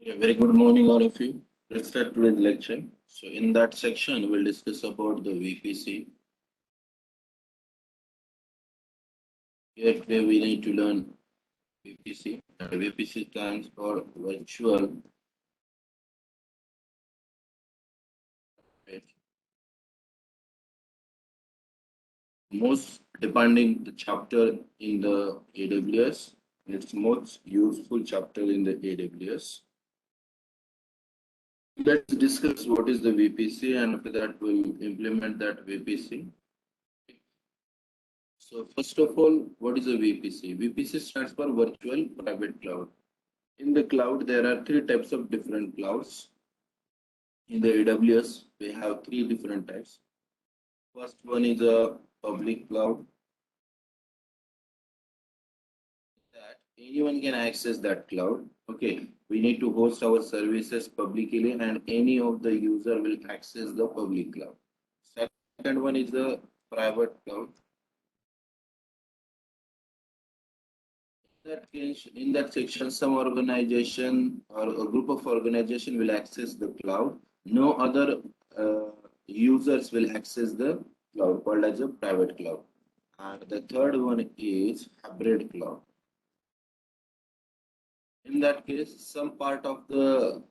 A very good morning, all of you. Let's start today's lecture. So, in that section, we'll discuss about the VPC. Here today we need to learn VPC. And VPC stands for Virtual. Right? Most depending the chapter in the AWS, it's most useful chapter in the AWS. Let's discuss what is the VPC, and after that we'll implement that VPC. So first of all, what is a VPC? VPC stands for Virtual Private Cloud. In the cloud, there are three types of different clouds. In the AWS, we have three different types. First one is a public cloud that anyone can access that cloud. Okay, we need to host our services publicly and any of the user will access the public cloud. Second one is the private cloud. That case, in that section, some organization or a group of organization will access the cloud. No other users will access the cloud called as a private cloud. And the third one is hybrid cloud. In that case, some part of the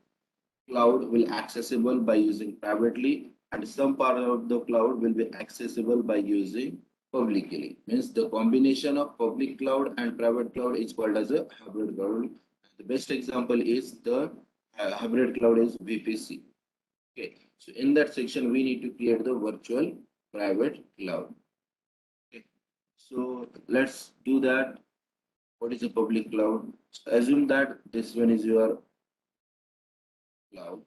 cloud will accessible by using privately and some part of the cloud will be accessible by using publicly. Means the combination of public cloud and private cloud is called as a hybrid cloud. The best example is the hybrid cloud is VPC. Okay, so in that section we need to create the virtual private cloud. Okay, so let's do that. What is a public cloud? So assume that this one is your cloud.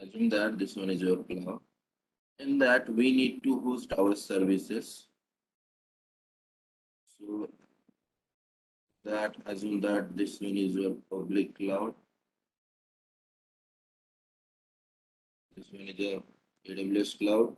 Assume that this one is your cloud. In that we need to host our services. So that assume that this one is your public cloud. This one is your AWS cloud.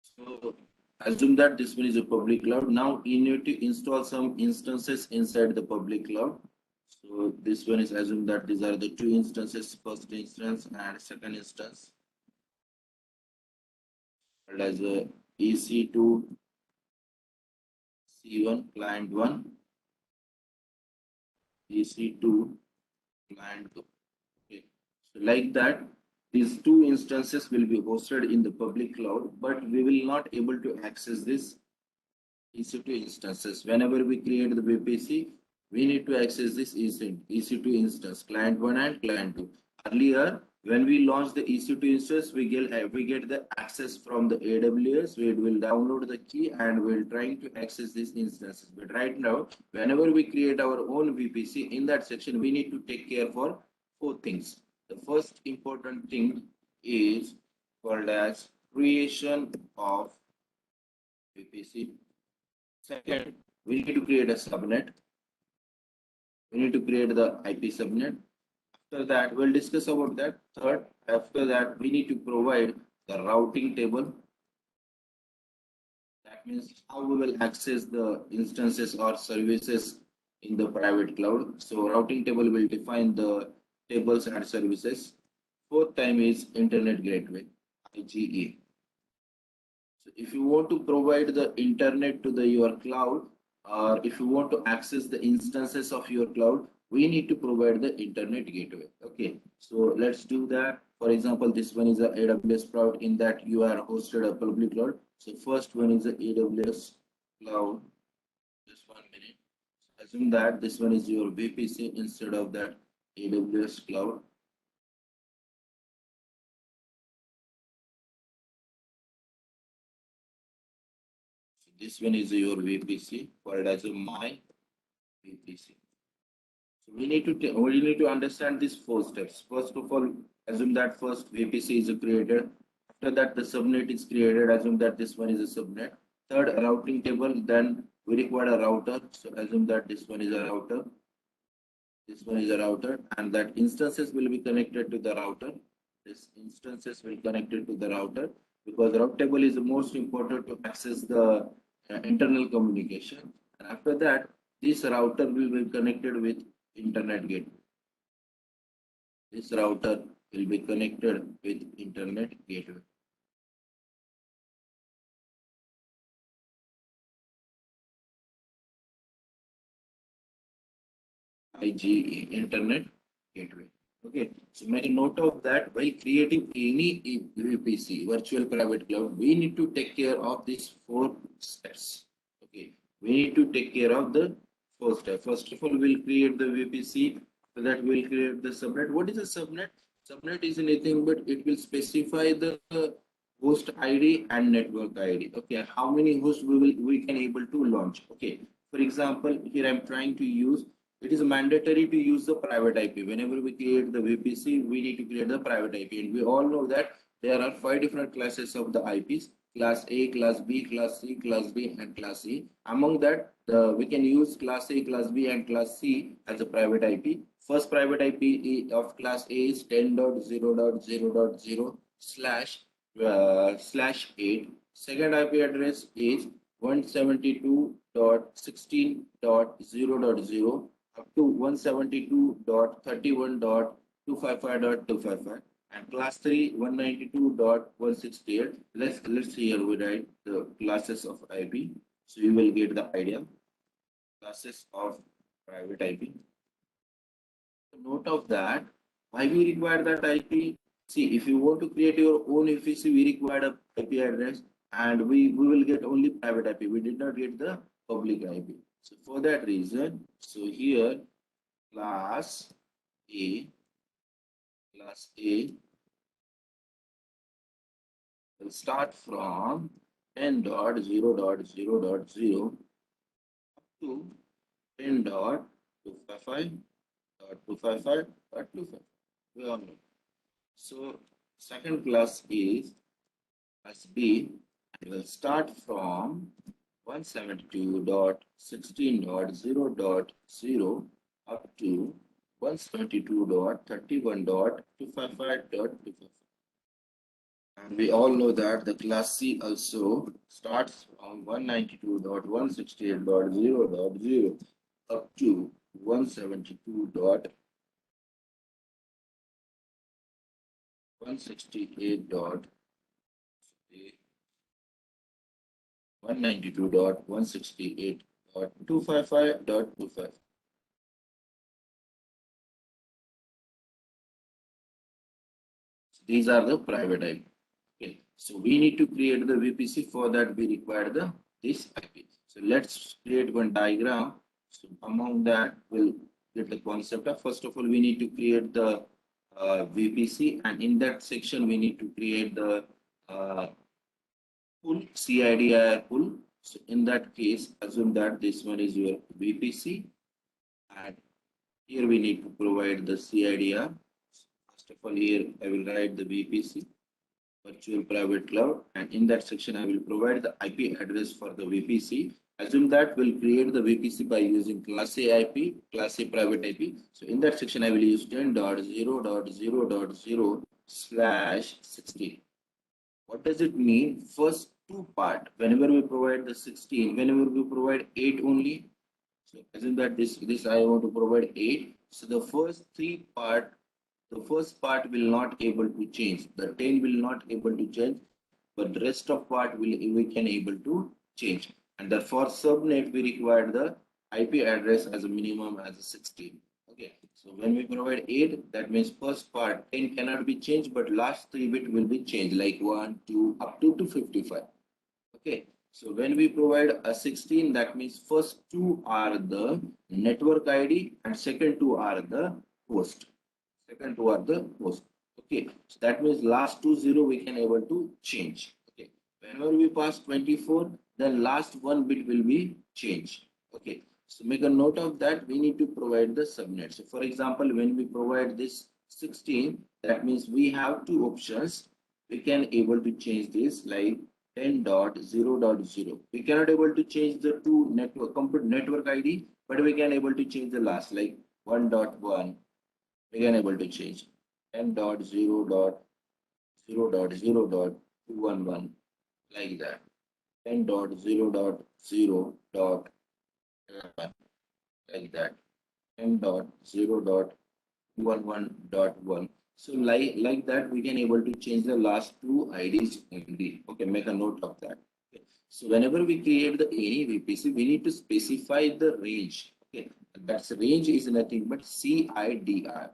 So assume that this one is a public cloud. Now you need to install some instances inside the public cloud. So this one is assume that these are the two instances, first instance and second instance. As a EC2 C1 client 1, EC2 client 2. Okay. So like that, these two instances will be hosted in the public cloud, but we will not able to access this EC2 instances. Whenever we create the VPC, we need to access this EC2 instance, client 1 and client 2. Earlier, when we launch the EC2 instance, we get the access from the AWS. We will download the key and we'll trying to access these instances. But right now, whenever we create our own VPC, in that section, we need to take care for four things. The first important thing is called as creation of VPC. Second, we need to create a subnet. We need to create the IP subnet. After that, we'll discuss about that. Third, after that, we need to provide the routing table. That means how we will access the instances or services in the private cloud. So routing table will define the tables and services. Fourth time is internet gateway, IGE. So if you want to provide the internet to your cloud, or if you want to access the instances of your cloud, we need to provide the internet gateway. Okay, so let's do that. For example, this one is a AWS cloud. In that you are hosted a public cloud. So first one is the AWS cloud. Just 1 minute. Assume that this one is your VPC instead of that AWS cloud. So this one is your VPC called as a my VPC. So we need to understand these four steps. First of all, assume that first VPC is created. After that, the subnet is created. Assume that this one is a subnet. Third, a routing table. Then we require a router. So assume that this one is a router. This one is a router, and that instances will be connected to the router. This instances will connected to the router because route table is the most important to access the internal communication. And after that, this router will be connected with internet gateway. This router will be connected with internet gateway. IGE internet gateway. Okay, so make a note of that. While creating any VPC, virtual private cloud, we need to take care of these four steps. Okay, we need to take care of the first step. First of all, we'll create the VPC. So that we'll create the subnet. What is a subnet? Subnet is anything but it will specify the host ID and network ID. Okay, how many hosts we can able to launch. Okay, for example, here I'm trying to use, it is mandatory to use the private IP. Whenever we create the VPC, we need to create the private IP. And we all know that there are 5 different classes of the IPs: class A, class B, class C, class D, and class E. Among that, we can use class A, class B, and class C as a private IP. First private IP of class A is 10.0.0.0 slash 8. Second IP address is 172.16.0.0 up to 172.31.255.255, and class 3 192.168. Let's here we write the classes of IP, so you will get the idea. Classes of private IP. Note of that, why we require that IP. See, if you want to create your own VPC, we require a IP address, and we will get only private IP. We did not get the public IP. So for that reason, so here class A will start from 10.0.0.0 up to 10.255.255.25. We all know. So second class is class B, and will start from 172.16.0.0 up to 172.31.255.255. And we all know that the class C also starts from 192.168.0.0 up to 192.168.255.25. These are the private IP. Okay, so we need to create the VPC. For that, we require this IP. So let's create one diagram. So among that, we'll get the concept of, first of all, we need to create the VPC, and in that section, we need to create the pool, CIDR pool. So in that case, assume that this one is your VPC, and here we need to provide the CIDR. First of all, here I will write the VPC, virtual private cloud, and in that section I will provide the IP address for the VPC. Assume that we'll create the VPC by using class A IP, class A private IP. So in that section I will use 10.0.0.0 slash 16. What does it mean? First two part, whenever we provide the 16, whenever we provide 8 only. So assume that this I want to provide 8. So the first part will not able to change. The 10 will not able to change, but the rest of part we can able to change. And therefore subnet we require the IP address as a minimum as a 16. Okay, so when we provide 8, that means first part 10 cannot be changed, but last 3 bit will be changed, like 1, 2, up to 255. Okay, so when we provide a 16, that means first 2 are the network ID and second 2 are the host. Second 2 are the host. Okay, so that means last 2 0 we can able to change. Okay, whenever we pass 24, then last 1 bit will be changed. Okay, So make a note of that. We need to provide the subnet. So for example, when we provide this 16, that means we have two options. We can able to change this like 10.0.0. We cannot able to change the two network complete network ID, but we can able to change the last like 1.1. We can able to change 10.0.0.0.211 like that. 10.0.0.11 like that. 10.0.11.1. So like that, we can able to change the last two IDs only. Okay, make a note of that. Okay. So whenever we create the any VPC, we need to specify the range. Okay, that's range is nothing but CIDR.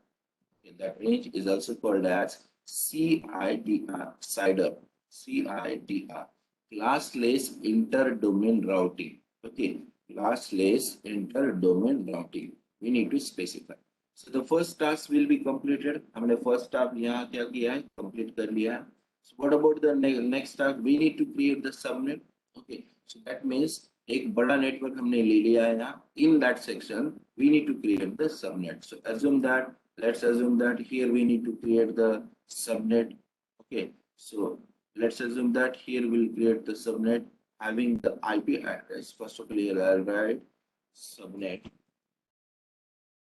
Okay, that range is also called as CIDR, CIDR, CIDR, classless inter-domain routing. Okay, classless inter-domain routing. We need to specify. So the first task will be completed. हमने first task यहाँ क्या किया है? Complete कर लिया है. So what about the next task? We need to create the subnet. Okay, so that means एक बड़ा network हमने ले लिया है यहाँ. In that section, we need to create the subnet. So assume that. Let's assume that here we need to create the subnet. Okay, so let's assume that here we'll create the subnet having the IP address. First of all, here I'll write subnet.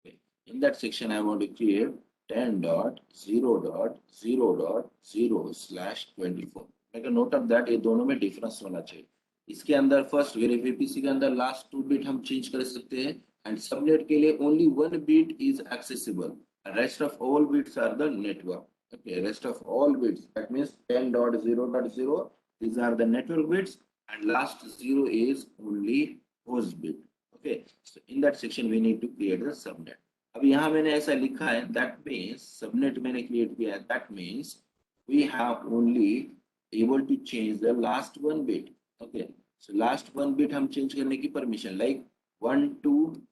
Okay. In that section, I want to create 10.0.0.0/24. Make a note of that. ये दोनों में difference होना चाहिए. इसके अंदर first VPC के अंदर last 2 bit हम change कर सकते हैं and subnet के लिए only 1 bit is accessible. Rest of all bits are the network. Okay, rest of all bits. That means 10.0.0. These are the network bits and last 0 is only host bit. Okay, so in that section we need to create the subnet. अब यहाँ मैंने ऐसा लिखा है that means subnet मैंने create किया है that means we have only able to change the last one bit. Okay, so last one bit हम change करने की permission like 1 to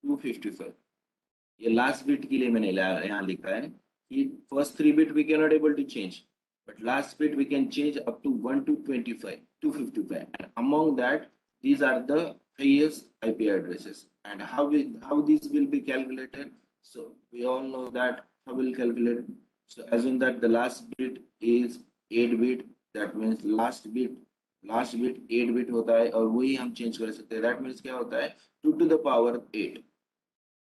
255. ये लास्ट बिट के लिए मैंने यहाँ लिखा है कि first 3 bit we can not able to change but last bit we can change up to 1 to 25 255 and among that these are the highest IP addresses and how these will be calculated. So we all know that how we'll calculate. So assume that the last bit is 8 bit. That means last bit 8 bit होता है और वही हम change कर सकते हैं. That means क्या होता है 2 to the power 8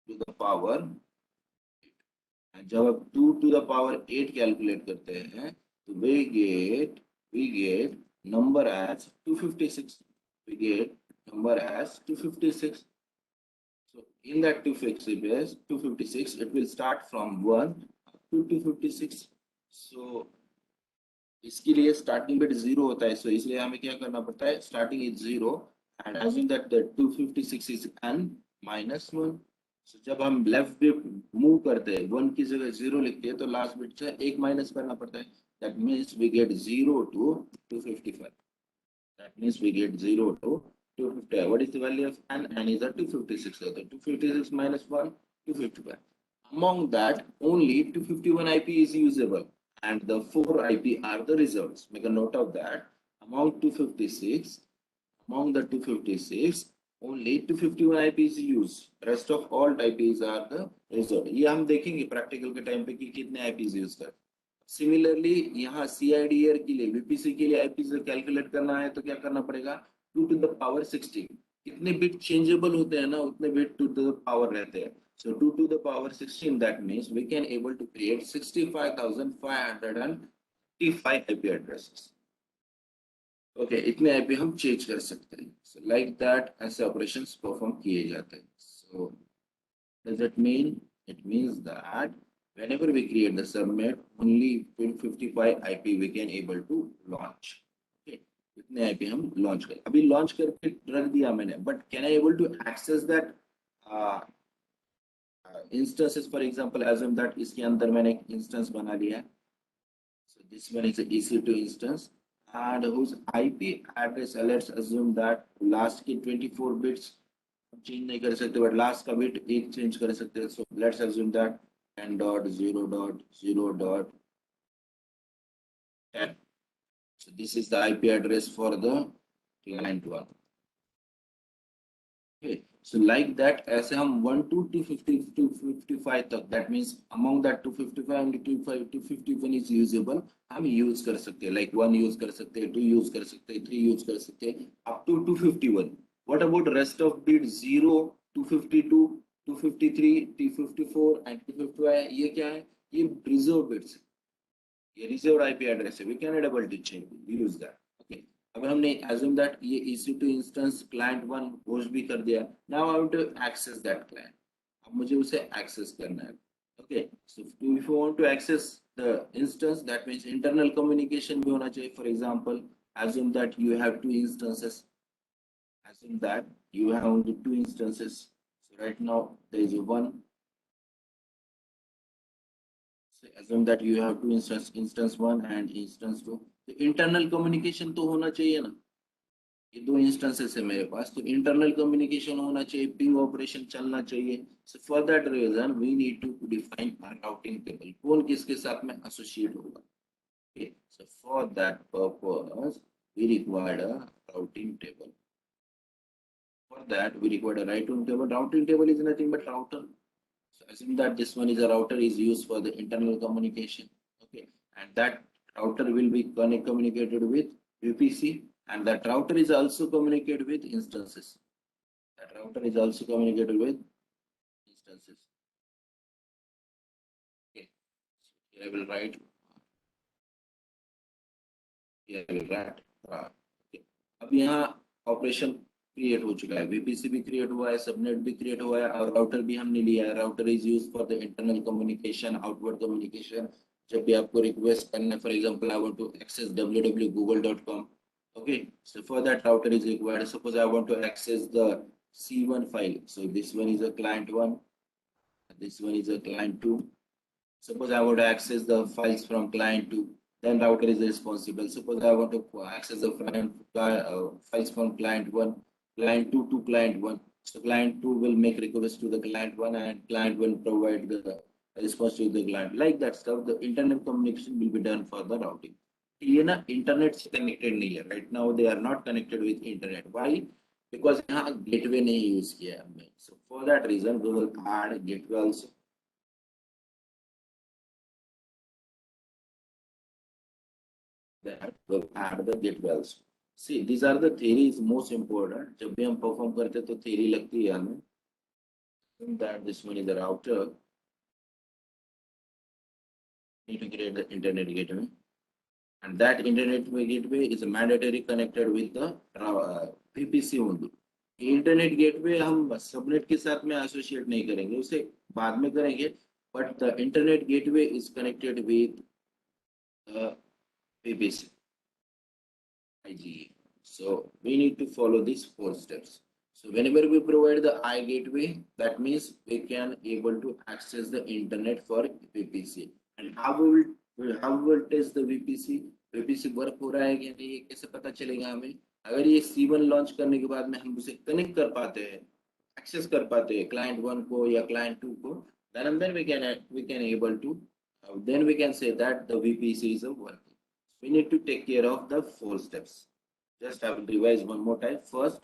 to the power 8. जब आप 2 to the power 8 कैलकुलेट करते हैं तो we get number as 256. We get number as 256. So in that 256 it will start from 1 to 256. So इसके लिए स्टार्टिंग बिट 0 होता है. सो इसलिए हमें क्या करना पड़ता है starting is 0 and assume that the 256 is n minus 1. So, जब हम लेफ्ट बिट मूव करते हैं 1 की जगह 0 लिखते हैं तो लास्ट बिट से 1 माइनस करना पड़ता है. That means we get 0 to 255. That means we get 0 to 255. What is the value of n? N is a 256. So the 256 minus 1, 255. Among that, only 251 IP is usable and the 4 IP are the results. Make a note of that. Among 256, only 251 IPs used. Rest of all IPs are the result. ये हम देखेंगे practical के time पे कि कितने IPs use कर. Similarly यहाँ CIDR के लिए VPC के लिए IPs कैलकुलेट करना है तो क्या करना पड़ेगा 2 to the power 16. कितने बिट चेंजेबल होते हैं ना उतने बिट 2 to the power रहते हैं. So 2 to the power 16 that means we can able to create 65,555 IP addresses. Okay इतने आईपी हम चेंज कर सकते हैं. सो लाइक दैट ऐसे ऑपरेशंस परफॉर्म किए जाते हैं. So does it mean it means that whenever we create the subnet only 55 IP we can able to launch. Okay, इतने आईपी हम लॉन्च करें. अभी लॉन्च करके रख दिया मैंने but can I able to access that instances. For example assume that इसके अंदर मैंने एक इंस्टेंस बना लिया है. So this one is a EC2 instance and whose IP address. Let's assume that last की 24 bits चेंज नहीं कर सकते but last का bit एक चेंज कर सकते हैं. So let's assume that 10.0.0.10. So this is the IP address for the client one. Okay, So like that, ऐसे हम 1 to 255 तक, that means among that 255 and 251 is usable, हम use कर सकते हैं, like 1 use कर सकते हैं, 2 use कर सकते हैं, 3 use कर सकते हैं, up to 251. What about rest of bit 0, 252, 253, 254 and 255? ये क्या है? ये reserved bits है, ये reserved IP address है. We can double change, use that. Okay. अब हमने assume that ये EC2 instance client 1 host भी कर दिया. Now I want to access that client. अब मुझे उसे access करना है. Okay. So if you want to access the instance, that means internal communication भी होना चाहिए. For example, assume that you have two instances. Assume that you have only two instances. So right now there is one. So assume that you have two instance 1 and instance 2. तो internal communication तो होना चाहिए ना. ये दो instances है मेरे पास, तो इंटरनल कम्युनिकेशन होना चाहिए, पिंग ऑपरेशन चलना चाहिए. So for that reason we need to define a routing table, कौन किसके साथ में एसोसिएट होगा. Okay, so for that purpose we required a routing table. For that we require a routing table. Routing table is nothing but router. So assume that this one is a router is used for the internal communication. Okay, and that router will be communicated with VPC, and that router is also communicated with instances. That router is also communicated with instances. Okay, so here I will write. Here I will write. Okay. अब यहाँ operation create हो चुका है, VPC भी create हुआ है, subnet भी create हुआ है और राउटर भी हमने लिया है. Router is use for the internal communication, outward communication. जब भी आपको रिक्वेस्ट करना है, for example I want to access www.google.com. okay, so for that router is required. Suppose I want to access the c1 file, so this one is a client 1, this one is a client 2. Suppose I want to access the files from client 2, then router is responsible. Suppose I want to access the files from client 1, client 2 to client 1. So client 2 will make request to the client 1 and client will provide the response to the client. Like that stuff, the internet communication will be done for the routing. ये ना internet से connected नहीं है. Right now they are not connected with internet. Why? Because यहाँ gateway नहीं use किया है हमने. So for that reason we will add gateway also. That will add the gateway also. See, these are the theories most important. जब भी हम perform करते तो theory लगती है हमें. That this one is the router. Need to create the internet gateway, and that internet gateway is mandatory connected with the VPC only. Internet gateway हम subnet के साथ में एसोसिएट नहीं करेंगे, उसे बाद में करेंगे. But the internet gateway is connected with VPC. IGA. So we need to follow these 4 steps. So whenever we provide the I gateway, that means we can able to access the internet for VPC. And how will test the VPC? VPC work हो रहा है कि नहीं, ये कैसे पता चलेगा हमें? अगर ये C1 लॉन्च करने के बाद में हम उसे कनेक्ट कर पाते हैं, एक्सेस कर पाते हैं क्लाइंट 1 को या क्लाइंट 2 को, then we can able to then we can say that the VPC is a working. We need to take care of the 4 steps. Just I will revise one more time. First,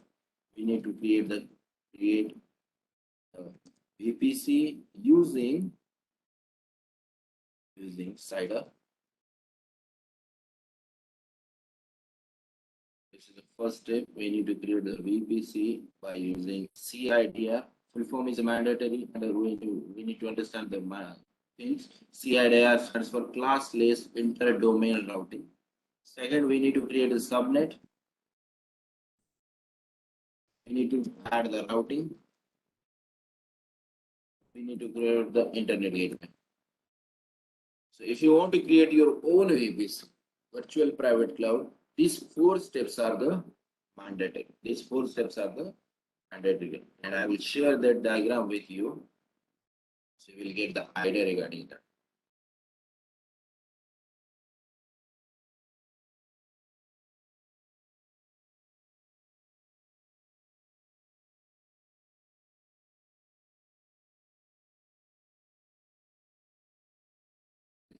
we need to create the VPC using CIDR. This is the first step. We need to create the VPC by using CIDR. Full form is mandatory, and we need to understand the things. CIDR stands for classless inter-domain routing. Second, we need to create a subnet. We need to add the routing. We need to create the internet gateway. So if you want to create your own VPC, virtual private cloud, these 4 steps are the mandatory. These 4 steps are the mandatory. And I will share that diagram with you, so you will get the idea regarding that.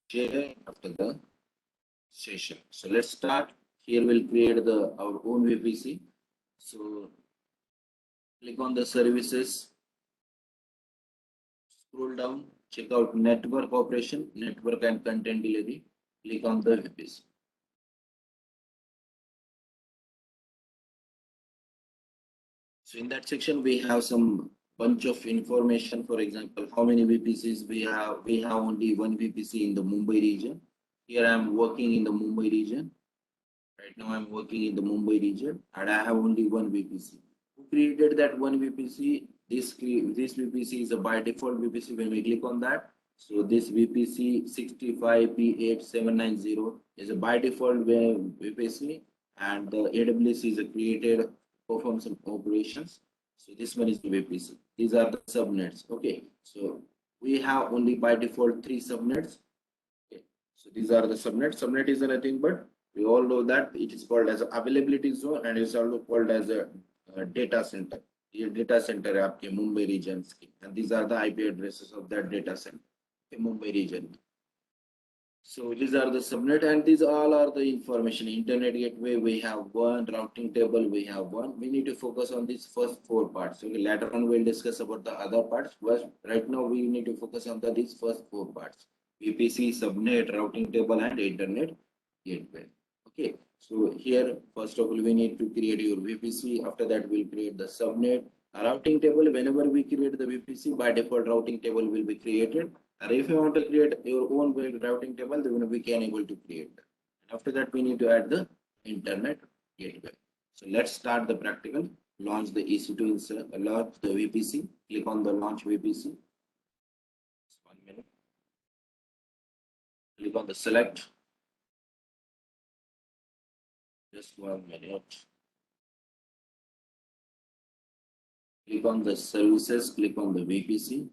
Share after the session. So let's start. Here we'll create our own VPC. So Click on the services, scroll down, check out network operation, network and content delivery. Click on the VPC. So in that section, we have some bunch of information. For example, how many VPCs we have. We have only one VPC in the Mumbai region. Here I am working in the Mumbai region. Right now I'm working in the Mumbai region and I have only one VPC. Who created that one VPC? This VPC is a by default VPC. When we click on that, so this VPC 65P8790 is a by default VPC, and the AWS is created to perform some operations. So this one is the VPC. These are the subnets. Okay, so we have only by default three subnets. Okay, so these are the subnets. Subnet is nothing but, we all know that it is called as availability zone and it's also called as a data center. ये data center है आपके Mumbai region की, and these are the IP addresses of that data center in Mumbai region. So these are the subnet and these all are the information. Internet gateway, we have one. Routing table, we have one. We need to focus on these first four parts. So later on we'll discuss about the other parts. But right now we need to focus on these first four parts: VPC, subnet, routing table, and internet gateway. Okay. So here, first of all, we need to create your VPC. After that, we'll create the subnet. A routing table, whenever we create the VPC, by default routing table will be created. And if you want to create your own routing table, then we can able to create that. After that, we need to add the internet gateway. So let's start the practical. Launch the EC2 insert, launch the VPC. Click on the launch VPC. 1 minute. Click on the select. Just 1 minute. Click on the services. Click on the VPC.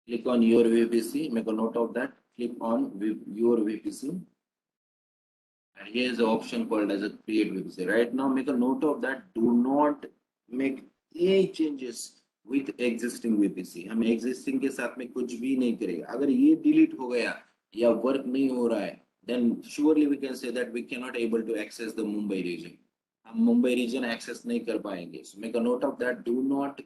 Click on your VPC, make a note of that. Click on your VPC. And here is the option called as a create VPC. Right now, make a note of that. Do not make any changes with existing VPC. हम existing के साथ में कुछ भी नहीं करेगा. अगर ये delete हो गया या work नहीं हो रहा है, then surely we can say that we cannot able to access the Mumbai region. हम Mumbai region access नहीं कर पाएंगे. So make a note of that. Do not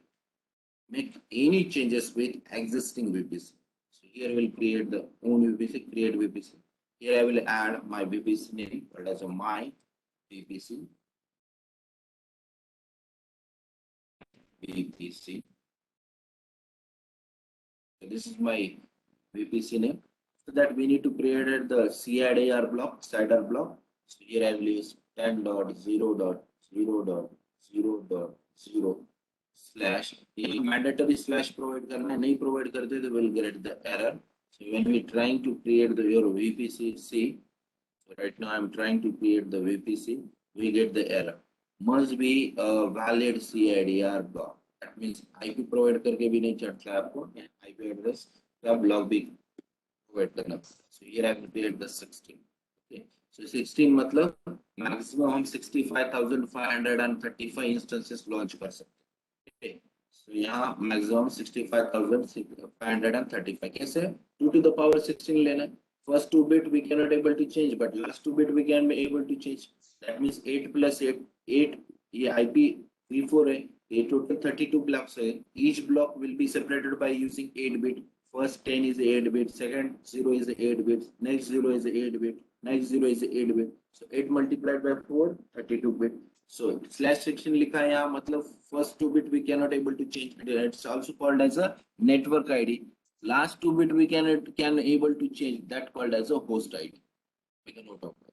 make any changes with existing VPC. So here we'll create the own VPC, create VPC. Here I will add my VPC name called as a my VPC. VPC. So this is my VPC name. So that we need to create the CIDR block, CIDR block. So here I will use 10.0.0.0.0 slash. Mandatory slash provide करना, नहीं provide करते तो will get the error. So when we trying to create your VPC, see, so right now I'm trying to create the VPC, we get the error. Must be a valid CIDR block. That means IP provide करके भी नहीं चढ़ता है आपको, IP address का block भी provide करना पड़ता है. So here I will create the 16. Okay. So 16 मतलब maximum हम 65,535 instances launch कर सकते हैं. Okay. So यहाँ maximum 65,535. कैसे? 2 to the power 16 लेना है. First 2 bit we cannot able to change, but last 2 bit we can be able to change. That means 8 plus 8, 8 ये IPv4 है. ये total 32 blocks है. Each block will be separated by using 8 bit. First 10 is 8 bit, second 0 is 8 bit, next 0 is 8 bit, next 0 is 8 bit. So 8 multiplied by 4, 32 bit. So slash section लिखा है यहाँ, मतलब first 2 bit we cannot able to change. It's also called as a network ID. Last 2 bit we can able to change. That called as a host ID. Make a note of that.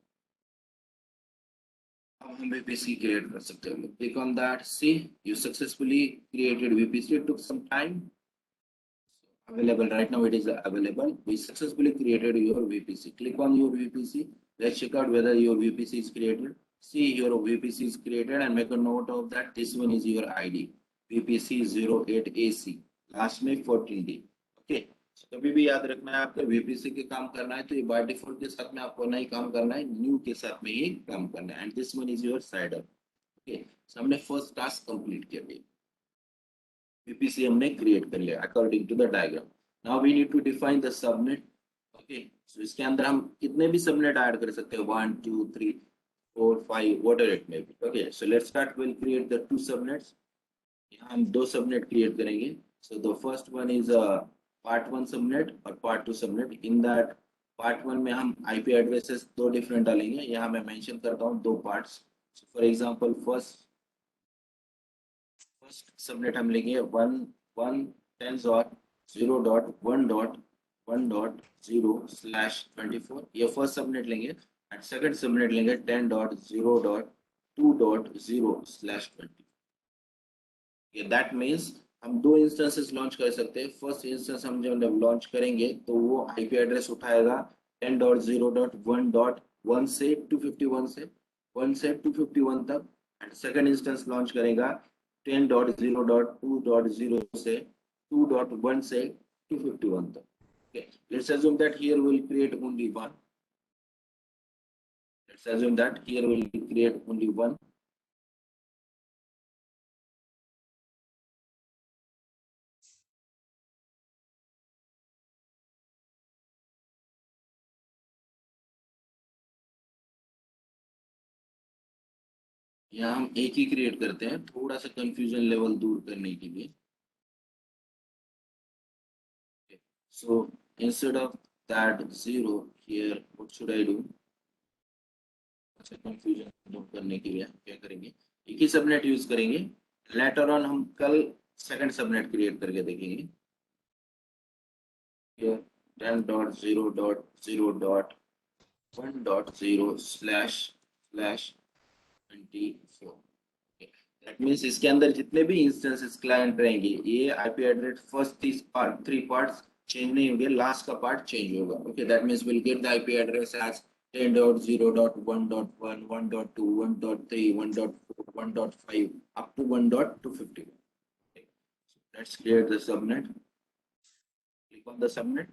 अब हम VPC create कर सकते हैं. Click on that. See, you successfully created VPC. It took some time. Available right now, it is available. We successfully created your VPC. Click on your VPC. Let's check out whether your VPC is created. See, your VPC is created and make a note of that. This one is your ID, VPC 08AC. Last name 14D. Okay. So कभी भी याद रखना है, आपको VPC के काम करना है तो ये by default के साथ में आपको नहीं काम करना है, new के साथ में ही काम करना है. And this one is your CIDR. Okay. So हमने first task complete कर लिया. VPC हमने create कर लिया according to the diagram. Now we need to define the subnet. Okay, so इसके अंदर हम कितने भी सबनेट ऐड कर सकते हैं, 1 2 3 4 5 whatever it may be. Okay, so let's start. We'll create the two subnets. यहाँ हम दो सबनेट क्रिएट करेंगे. So the first one is a part 1 subnet और part 2 subnet. In that part 1 में हम IP addresses दो different डालेंगे. यहाँ मैं mention करता हूँ दो parts. So for example, first subnet हम लेंगे 1 1 10.0.1.1.0/24. ये first subnet लेंगे and second subnet लेंगे 10.0.2.0/20. दैट मीन्स हम दो इंस्टेंसेस लॉन्च कर सकते हैं. फर्स्ट इंस्टेंस हम जब लॉन्च करेंगे तो वो आईपी एड्रेस उठाएगा 10.0.1.1 से 251 से 1 से 251 तक. एंड सेकंड इंस्टेंस लॉन्च करेगा 10.0.2.0 से 2.1 से 251 तक. Okay, let's assume that here we'll create only one. Let's assume that here we'll create only one. यहाँ हम एक ही क्रिएट करते हैं थोड़ा सा कंफ्यूजन लेवल दूर करने के लिए. So instead of that 0 here, what should I do? अच्छा, कंफ्यूजन दूर करने के लिए क्या करेंगे, एक ही सबनेट यूज करेंगे. लेटर ऑन हम कल सेकंड सबनेट क्रिएट करके देखेंगे. here 10.0.0.1.0//24. दैट मीन्स इसके अंदर जितने भी इंस्टेंसेस क्लाइंट रहेंगे ये IP address first three parts change नहीं होंगे, लास्ट का पार्ट चेंज होगा. Okay, that means will get the IP address as 10.0.1.1 1.2 1.3 1.4 1.5 up to 1.250. Let's create the subnet. Click on the subnet.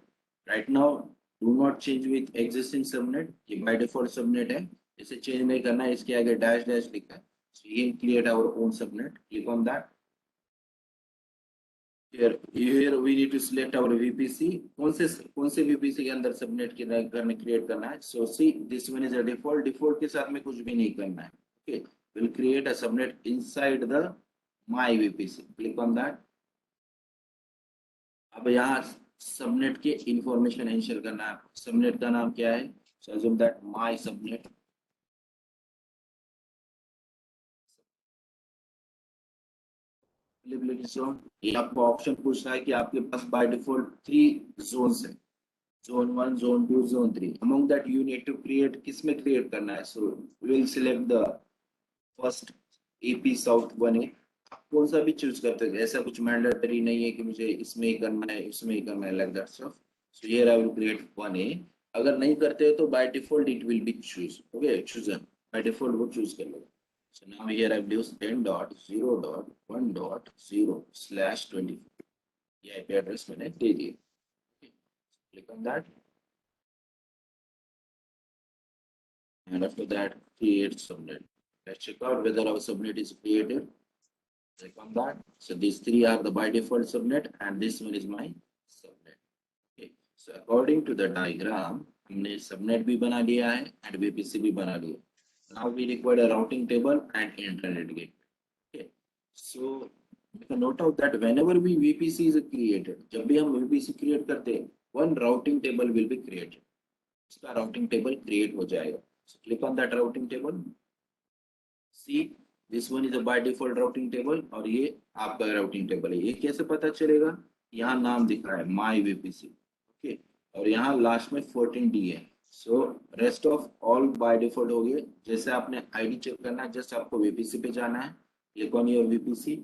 Right now do not change with existing subnet. ये by default subnet है, इसे change नहीं करना है. इसके आगे dash dash लिखा है. So we create our own subnet. Click on that. Here we need to select our VPC. कौन से VPC के अंदर सबनेट करने क्रिएट करना है. So see, this one is a default. Default के साथ में कुछ भी नहीं करना है. Okay, we'll create a subnet inside the my VPC. Click on that. अब यहाँ सबनेट के इंफॉर्मेशन एंटर करना है. सबनेट का नाम क्या है. So assume that my subnet. Zone, ये आपको ऑप्शन पूछ रहा है कि आपके पास बाय डिफॉल्ट 3 जोन्स है, zone 1 zone 2 zone 3. among that you need to create, किसमें क्रिएट करना है. so we'll select the first AP South 1A. आप कौन सा भी चूज करते हैं, ऐसा कुछ मैंडेटरी नहीं है कि मुझे इसमें ही करना है इसमें ही करना है, like that stuff. so here I will create 1A. अगर नहीं करते तो by default it will be choose. okay, chosen by default वो चूज कर लेगा. So now here I've used 10.0.1.0/24. ये आईपी एड्रेस मैंने दे दिया. Click on that. And after that, create subnet. Let's check out whether our subnet is created. Click on that. So these three are the by default subnet and this one is my subnet. Okay. So according to the diagram, हमने subnet भी बना लिया है and VPC भी बना लिया. Now we require a routing table and internet gateway. Okay. So you can note out that whenever we VPC is created, जब भी हम VPC create करते हैं, one routing table will be created. इसका routing table create हो जाएगा. So click on that routing table. See, this one is a by default routing table और ये आपका routing table है. ये कैसे पता चलेगा, यहाँ नाम दिख रहा है my VPC. Okay, और यहाँ लास्ट में 14D है. So rest of all by default हो गए. जैसे आपने ID चेक करना है, जस्ट आपको VPC पे जाना है, click on your VPC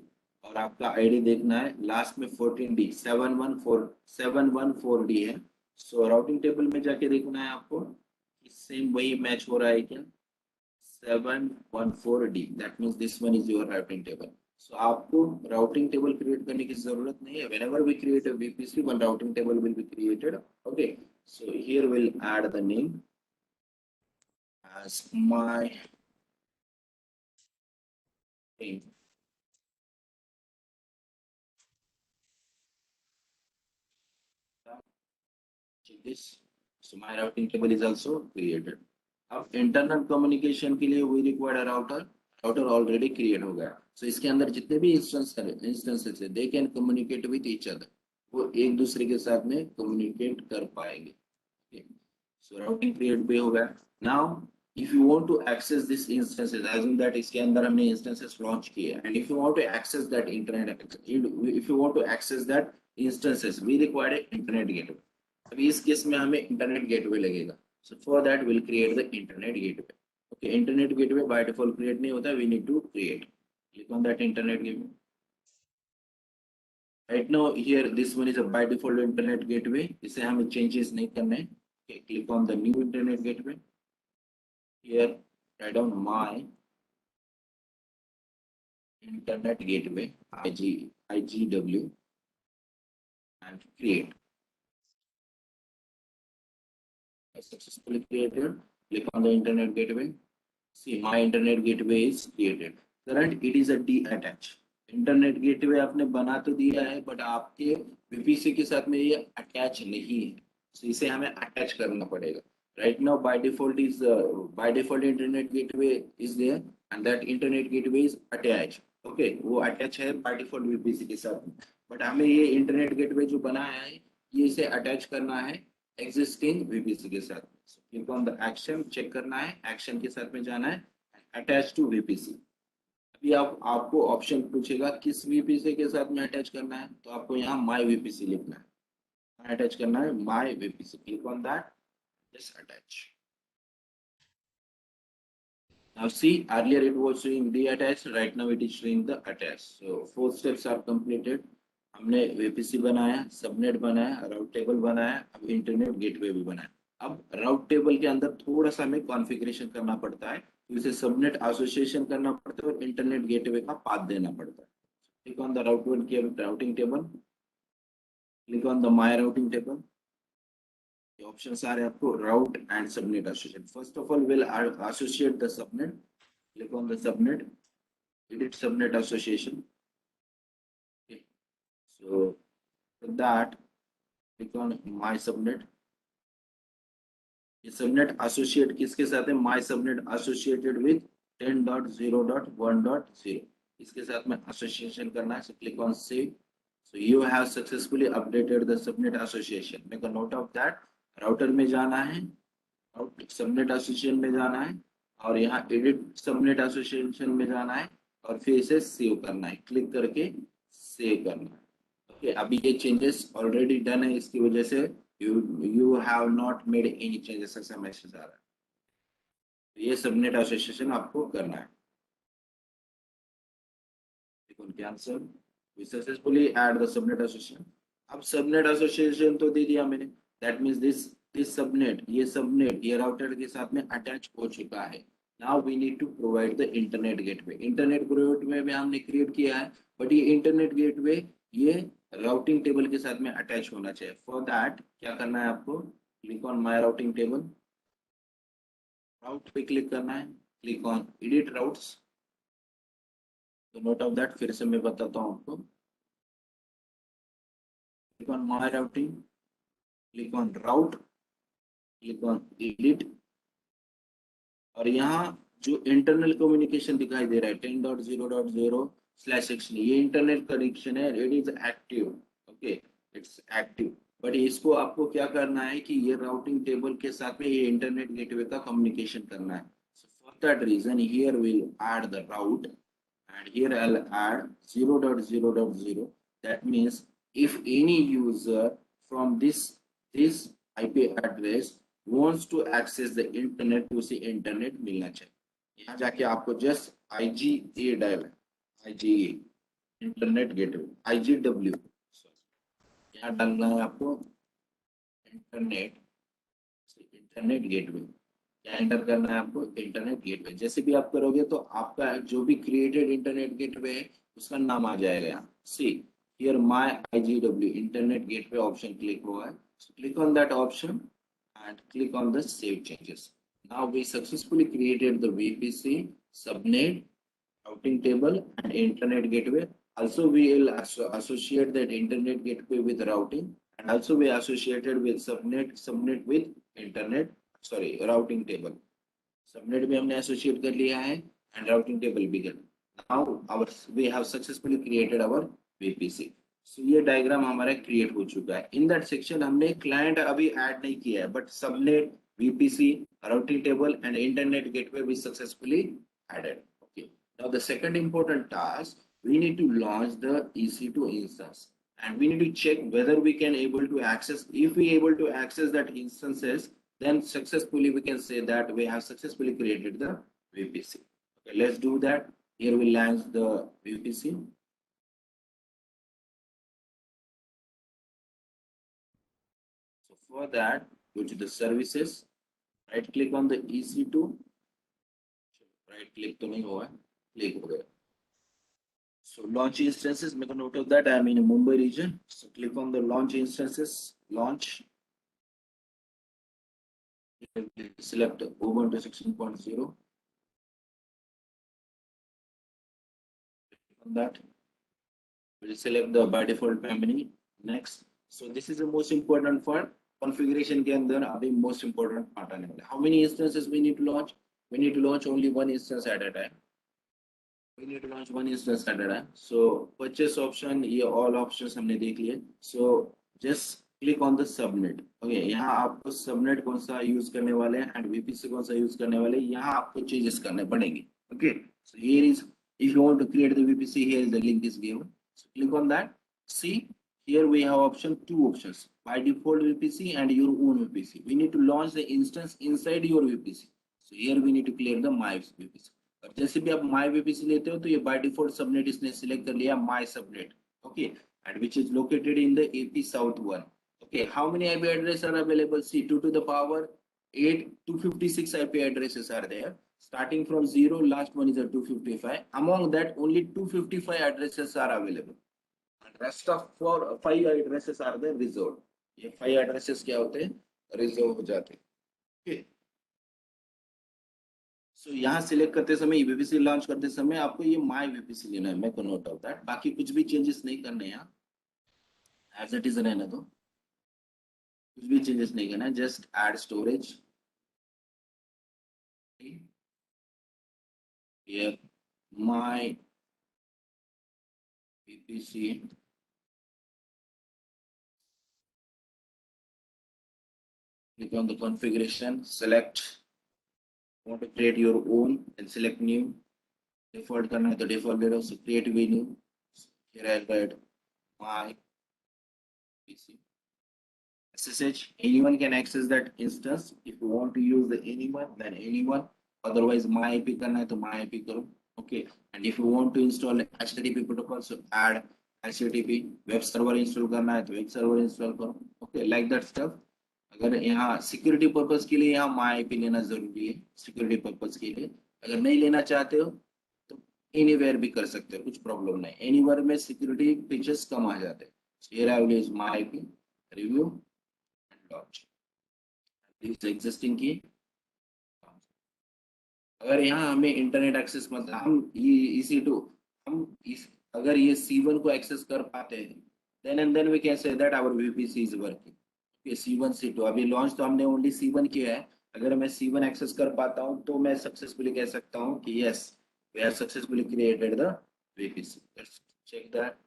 और आपका ID देखना है. लास्ट में 14D 714D है. So routing table में जाके देखना है आपको सेम वही मैच हो रहा है क्या. 714D. That means this one is your routing table. So आपको routing table create करने की जरूरत नहीं है. Whenever we create a VPC, one routing table will be created. Okay. So here we'll add the name as my name. Check this. So my routing table is also created. अब internal communication के लिए we required router, router already create हो गया. सो इसके अंदर जितने भी इंस्टेंसेस है they can communicate with each other, वो एक दूसरे के साथ में कम्युनिकेट कर पाएंगे. सो राउटिंग क्रिएट भी हो गया. Now if you want to access this instances, assume that इसके अंदर हमने instances launch किए, and if you want to access that internet, if you want to access that instances, we require an internet gateway. अभी इस case में हमें internet gateway लगेगा. So for that we'll create the internet gateway. Okay, internet gateway by default create नहीं होता, we need to create. Click on that internet gateway. Right now here this one is a by default internet gateway, इसे हमें changes नहीं करने. Okay, click on the new internet gateway. Here write down my internet gateway IGW and create. I successfully created. Click on the internet gateway. See, my internet gateway is created. Current it is a detach. Internet gateway आपने बना तो दिया है but आपके VPC के साथ में ये अटैच नहीं है. so इसे हमें अटैच करना पड़ेगा. right now by default internet gateway is there and that internet gateway is attached. okay, वो अटैच है by default वीपीसी के साथ में, बट हमें ये इंटरनेट गेटवे जो बनाया है ये इसे अटैच करना है एग्जिस्टिंग वीपीसी के साथ. Click on the action, check करना है, एक्शन के साथ में जाना है, अटैच टू वीपीसी. अभी आपको ऑप्शन पूछेगा किस वीपीसी के साथ में अटैच करना है, तो आपको यहाँ माय वीपीसी लिखना है, अटैच करना है my VPC. Click on that, just attach. Now see, earlier it was showing detached, right now it is showing the attached. So 4 steps are completed. हमने वीपीसी बनाया, सबनेट बनाया, राउट टेबल बनाया, अब internet gateway भी बनाया. अब राउट टेबल के अंदर थोड़ा सा हमें कॉन्फ़िगरेशन करना पड़ता है, तो इसे सबनेट एसोसिएशन करना पड़ता है और इंटरनेट गेटवे का पाथ देना पड़ता है. Click on the routing table, click on the my routing table. The options are आपको route and subnet association. First of all, we'll associate the subnet. Click on the subnet, edit subnet association. Okay. So for that, click on my subnet. ये subnet associate किसके साथ है? My subnet associated with 10.0.1.0. इसके साथ में association करना है. So click on save. So you have successfully updated the subnet association. Make a note of that. Router में जाना है, सबनेट एसोसिएशन में जाना है और यहाँ एडिट सबनेट एसोसिएशन में जाना है और फिर इसे सेव करना है. क्लिक करके सेव करना है. ओके, अभी ये चेंजेस ऑलरेडी डन है, इसकी वजह से you have not made any changes ऐसा मैसेज आ रहा है. ये सबनेट एसोसिएशन आपको करना है. Answer, we successfully add the subnet association. अब सबनेट एसोसिएशन तो दे दिया मैंने, दैट मींस दिस सबनेट, ये राउटर के साथ में अटैच हो चुका है. Now we need to provide the internet gateway. Internet gateway में हमने क्रिएट किया है, बट ये इंटरनेट गेटवे ये राउटिंग टेबल के साथ में अटैच होना चाहिए. फॉर दैट क्या करना है आपको? Click on my routing table, route पे क्लिक करना है, क्लिक ऑन एडिट राउट्स. तो नोट ऑफ दैट फिर से मैं बताता हूँ आपको. Click on my routing, click on route, click on edit और यहाँ जो इंटरनल कम्युनिकेशन दिखाई दे रहा है 10.0.0/16, ये इंटरनेट कनेक्शन है, it is active. Okay, it's active. But इसको आपको क्या करना है कि ये राउटिंग टेबल के साथ में ये इंटरनेट गेटवे का कम्युनिकेशन करना है. So for that reason here we'll add the route and here I'll add 0.0.0. That means if any user from this IP address wants to access the internet to see internet मिलना चाहिए. यहाँ जाके आपको just IGA डाल, IGA internet gateway, IGW यहाँ डालना है आपको इंटरनेट गेटवे. क्या एंटर करना है आपको? Internet gateway. जैसे भी आप करोगे तो आपका जो भी क्रिएटेड इंटरनेट गेटवे है उसका नाम आ जाएगा यहाँ. See here my IGW internet gateway option click हुआ है. Click on that option and click on the save changes. Now we successfully created the VPC, subnet, routing table and internet gateway. Also we will associate that internet gateway with routing and also we associated with subnet with internet, sorry, routing table. Subnet भी हमने associate कर लिया है and routing table भी कर. Now we have successfully created our VPC. So ये diagram हमारा create हो चुका है. In that section हमने client अभी add नहीं किया है, but subnet, VPC, routing table and internet gateway we successfully added. Okay. Now the second important task, we need to launch the EC2 instance and we need to check whether we can able to access. If we able to access that instances, then successfully we can say that we have successfully created the VPC. Okay, let's do that. Here we launch the VPC. So for that, go to the services, right click on the EC2, right click to nahi hua, click over there. So launch instances, make a note of that. I am in a Mumbai region. So click on the launch instances, launch. Select Ubuntu 16.0. On that, we'll select the by default family. Next. So this is the most important part. Configuration के अंदर अभी most important part आने वाला है. How many instances we need to launch? We need to launch only one instance at a time. We need to launch one instance at a time. So purchase option, ये all options हमने देख लिए. So just click on the subnet. Okay, यहाँ आपको subnet कौन सा use करने वाले हैं and VPC कौन सा use करने वाले हैं, यहाँ आपको changes करने पड़ेंगे. Okay, so here is, if you want to create the VPC, here is the link is given. So click on that. See, here we have option, two options, by default VPC and your own VPC. We need to launch the instance inside your VPC. So here we need to clear the my VPC. और जैसे भी आप माई VPC लेते हो तो ये by default subnet इसने select कर लिया my subnet. Okay, and which is located in the AP South 1. Okay, how many IP addresses are available? See, 2 to the power 8, 256 IP addresses are there. Starting from 0, last one is a 255. Among that, only 255 addresses are available. And rest of 5 addresses are there reserved. ये 5 addresses क्या होते हैं? Reserve हो जाते हैं. Okay. सो यहाँ select करते समय VPC लॉन्च करते समय आपको ये माय VPC लेना है. Make a note of that. बाकी कुछ भी चेंजेस नहीं करने हैं, एज इट इज रहना. तो कुछ भी चेंजेस नहीं करना है, जस्ट ऐड स्टोरेज. ये my VPC, click on the configuration, select, want to create your own and select new. Default करना है तो default ले लो. So create venue. Here I'll write my VPC. SSH, anyone can access that instance. If you want to use the anyone, then anyone. Otherwise, my IP करना है तो my IP करो. Okay. And if you want to install HTTP protocol, so add HTTP. Web server install करना है तो web server install करो. Okay, like that stuff. अगर यहाँ सिक्योरिटी पर्पस के लिए यहाँ my IP लेना जरूरी है. सिक्योरिटी पर्पस के लिए अगर नहीं लेना चाहते हो तो एनीवेयर भी कर सकते हो, कुछ प्रॉब्लम नहीं. एनीवेयर में सिक्योरिटी फीचर्स कम आ जाते हैं. Here I will use my IP, review and launch. This existing की. अगर यहाँ हमें इंटरनेट एक्सेस मतलब हम ये EC2 हम इस अगर ये C1 को एक्सेस कर पाते हैं, then we can say that our VPC is working. Okay, C1 C2 अभी लॉन्च तो हमने ओनली C1 किया है. अगर मैं C1 एक्सेस कर पाता हूँ तो मैं सक्सेसफुली कह सकता हूँ कि yes, we have successfully created the VPC. Let's check that.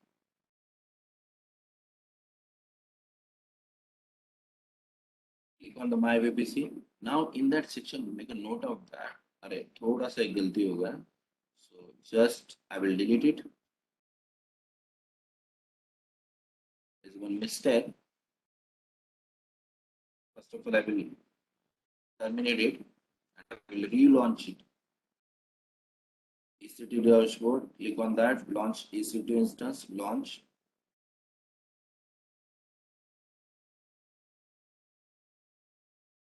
Click on the my VPC. Now in that section, make a note of that. अरे थोड़ा सा एक गलती हो गया. So just I will delete it. There's one mistake. First of all, I will terminate it and I will relaunch it. EC2 dashboard. Click on that. Launch EC2 instance. Launch.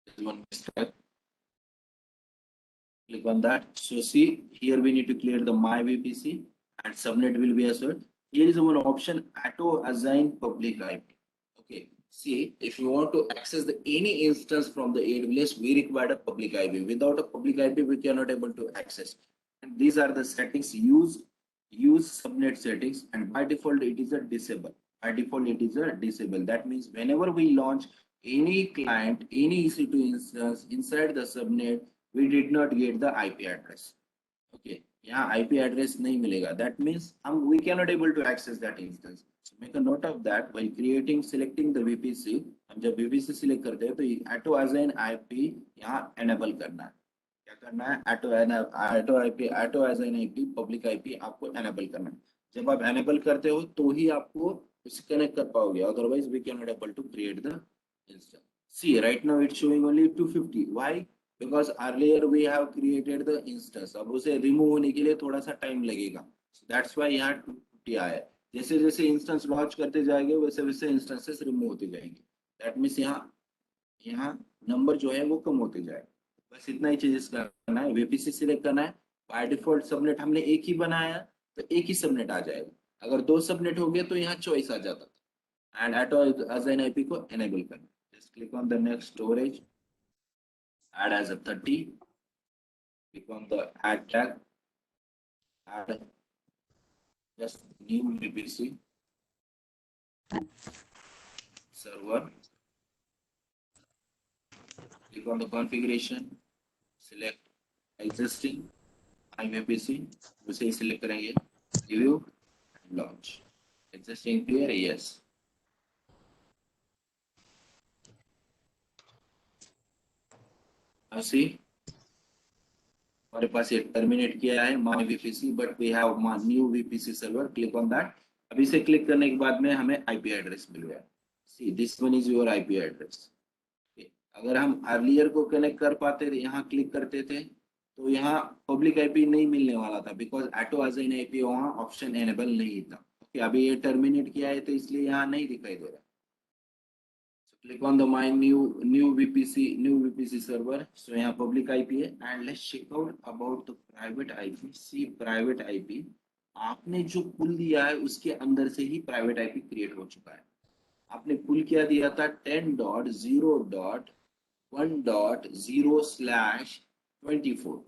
There's one mistake. Click on that. So see, here we need to clear the my VPC and subnet will be assured. Here is one option, auto assign public IP. Okay, see, if you want to access any instance from the AWS, we require a public IP. Without a public IP, we cannot able to access. And these are the settings. Use subnet settings, and by default it is a disable. by default it is a disable. That means whenever we launch any client, any EC2 instance inside the subnet, we did not get the IP address. Okay, यहाँ IP address नहीं मिलेगा. That means we cannot able to access that instance. So make a note of that while selecting the VPC. हम जब VPC select करते हैं तो auto assign IP यहाँ enable करना है. क्या करना है? auto assign IP public IP आपको enable करना है. जब आप enable करते हो तो ही आपको उसे connect कर पाओगे. Otherwise we cannot able to create the instance. See, right now it's showing only 250. Why? Because earlier we have created the instance. अब उसे remove होने के लिए थोड़ा सा time लगेगा. So that's why यहाँ 250 आया है. जैसे जैसे इंस्टेंस लॉन्च करते जाएंगे वैसे वैसे इंस्टेंसेस रिमूव होते जाएंगे. दैट मीन्स यहाँ नंबर जो है वो कम होते जाएगा. बस इतना ही चेंजेस करना है. वीपीसी सिलेक्ट करना है. बाय डिफॉल्ट सबनेट हमने एक ही बनाया तो एक ही सबनेट आ जाएगा. अगर दो सबनेट हो गए तो यहाँ चॉइस आ जाता था. एंड ऑटो असाइन आईपी को एनेबल करना. Just click on the next storage, add as a 30, click on the add tag, add just new VPC server, click on the configuration, select existing IVPC, उसे select करेंगे, review and launch. Existing clear, yes. Now see, हमारे पास ये terminate किया है my VPC, but we have my new VPC server. Click on that. अभी से click करने के बाद में हमें IP address मिल गया. See, this one is your IP address. अगर हम अर्लियर को कनेक्ट कर पाते थे, यहाँ क्लिक करते थे तो यहाँ पब्लिक आईपी नहीं मिलने वाला था. बिकॉज ऑटो असाइन आईपी वहाँ ऑप्शन एनेबल नहीं था. ओके, अभी ये टर्मिनेट किया है तो इसलिए यहाँ नहीं दिखाई दे रहा. Click on the my new VPC server. So यहाँ पब्लिक आईपी है. And let's check out about the private IP. See, private IP आपने जो पुल दिया है उसके अंदर से ही प्राइवेट आईपी क्रिएट हो चुका है. आपने पुल क्या दिया था? 10.0.1.0/24.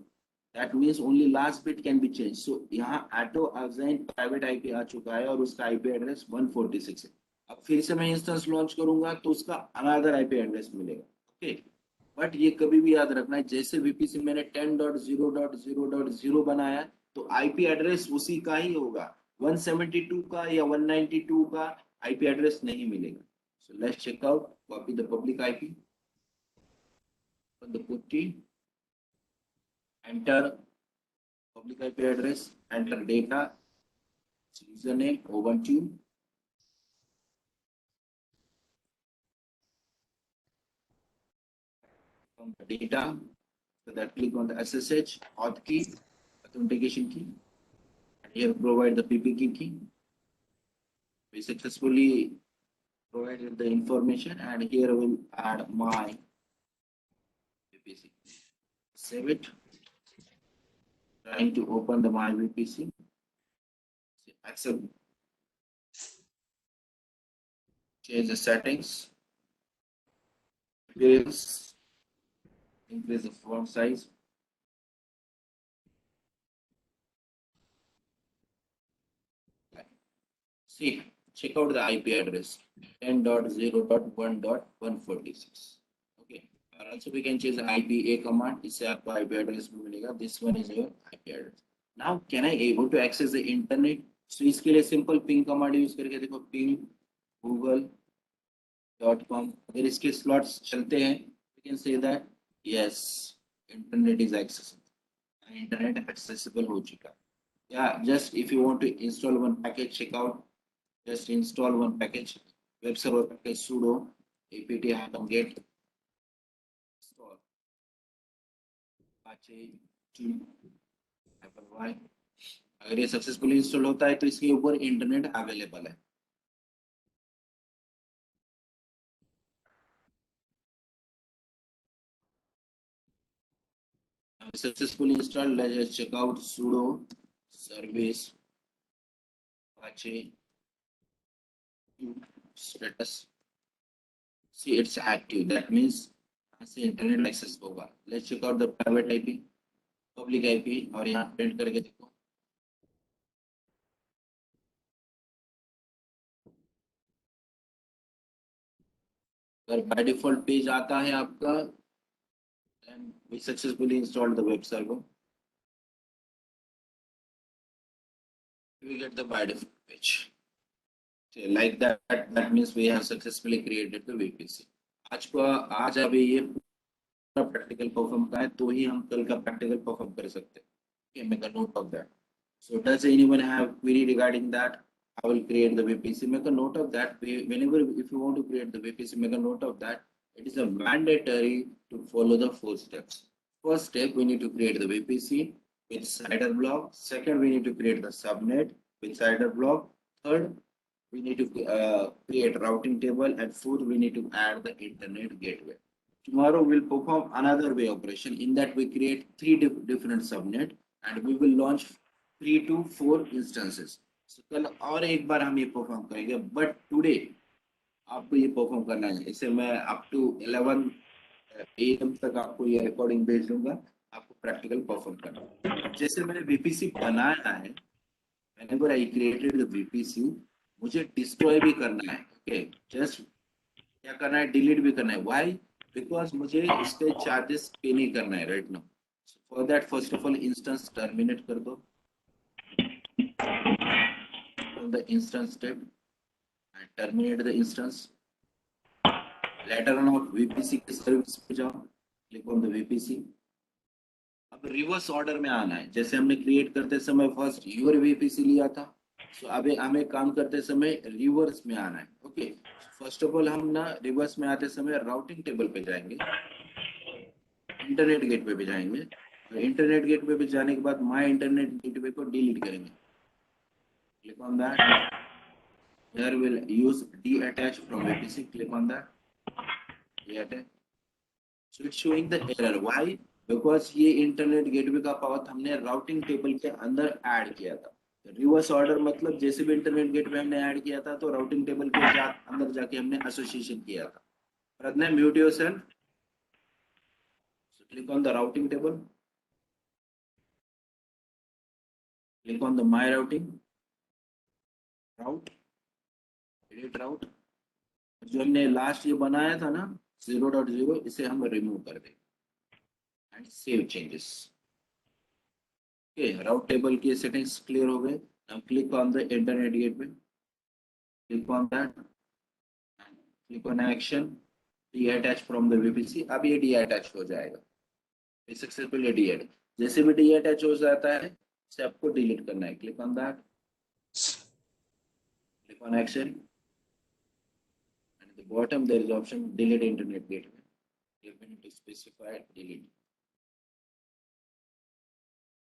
That means only last bit can be changed. So यहाँ auto assign private IP आ चुका है और उसका IP एड्रेस 146 है. अब फिर से मैं इंस्टेंस लॉन्च करूंगा तो उसका अनदर IP एड्रेस मिलेगा. ओके, बट ये कभी भी याद रखना है, जैसे VPC मैंने 10.0.0.0 बनाया तो IP एड्रेस उसी का ही होगा. 172 का या 192 का IP एड्रेस नहीं मिलेगा. So let's check out. Copy the public IP. The putty, enter public IP address, enter data, username, Ubuntu, from the data, so that click on the SSH auth key, authentication key, and here provide the PPK key. We successfully provided the information, and here we'll add my VPC. Save it. Trying to open the my VPC. Accept. Change the settings. Increase the font size. See, check out the IP address 10.0.1.146. Okay, or also we can choose IPA command. इससे आपको IP address भी मिलेगा. This one is your IP address. Now, can I able to access the internet? So इसके लिए simple ping command use करके देखो, ping google.com. अगर इसके slots चलते हैं, we can say that yes, internet is accessible. Internet accessible हो चुका. Yeah, just if you want to install one package, check out. Just install one package, web server package sudo apt-get install apache 2 hyper-v. अगर ये successfully install होता है तो इसके ऊपर internet available है. Successfully installed. Let's check out sudo service apache 2 status. See, it's active. That means ऐसे internet access होगा. Let's check out the private IP, public IP, और यहाँ प्रिंट करके देखो. अगर बाय डिफॉल्ट पेज आता है आपका, then we successfully installed the web server. We get the by default page. Okay, like that, that means we have successfully created the VPC. आज अभी ये पूरा प्रैक्टिकल परफॉर्म का है, तो ही हम कल का प्रैक्टिकल परफॉर्म कर सकते हैं. Okay, make a note of that. So does anyone have query regarding that? I will create the VPC. Make a note of that. Whenever if you want to create the VPC, make a note of that. It is a mandatory to follow the 4 steps. First step, we need to create the VPC with CIDR block. Second, we need to create the subnet with CIDR block. Third, we need to create routing table, and fourth, we need to add the internet gateway. Tomorrow we'll perform another way operation. In that we create three different subnet and we will launch 3 to 4 instances. So कल और एक बार हम ये perform करेंगे, but today आपको ये perform करना है. इसे मैं अप टू 11 AM तक आपको ये रिकॉर्डिंग भेज दूंगा, आपको प्रैक्टिकल परफॉर्म करना है. अब जैसे मैंने VPC बनाया है, whenever I created the VPC, मुझे डिस्ट्रॉय भी करना है. ओके, जस्ट क्या करना है, डिलीट भी करना है. व्हाई? बिकॉज मुझे इसके चार्जेस पे नहीं करना है right now. For that first of all instance terminate कर दो, the instance step and terminate the instance. Later on off VPC की सर्विस पे जाओ, क्लिक ऑन द VPC. अब रिवर्स ऑर्डर में आना है. जैसे हमने क्रिएट करते समय फर्स्ट यूर VPC लिया था, सो अभी हमें काम करते समय रिवर्स में आना है. ओके, फर्स्ट ऑफ ऑल हम ना रिवर्स में आते समय राउटिंग टेबल पे जाएंगे, इंटरनेट गेटवे पे जाएंगे, और इंटरनेट गेटवे पे जाने के बाद माय इंटरनेट गेटवे को डिलीट करेंगे. Click on that. Here we'll use deattach from VPC. Click on that. Deattach. So it's showing the error. Why? Because ये इंटरनेट गेटवे का पाथ हमने राउटिंग टेबल के अंदर ऐड किया था. रिवर्स ऑर्डर मतलब जैसे भी इंटरनेट गेटवे हमने ऐड किया था तो राउटिंग टेबल के अंदर जाके हमने एसोसिएशन किया था. Pragya, mute yourself. So click on the routing table. Click on the my routing. Route. Edit route. जो हमने लास्ट ये बनाया था ना 0.0, इसे हम रिमूव कर देंगे and save changes. Okay, route table की सेटिंग्स क्लियर हो गए. Now click on the internet gateway. Click on that. Click on action detach from the VPC. अब ये डीअटैच हो जाएगा. ये सक्सेसफुली डीअटैच. जैसे भी डीअटैच हो जाता है इसे आपको डिलीट करना है. Click on that. Click on action. At the bottom there is option delete internet gateway. You need to specify delete.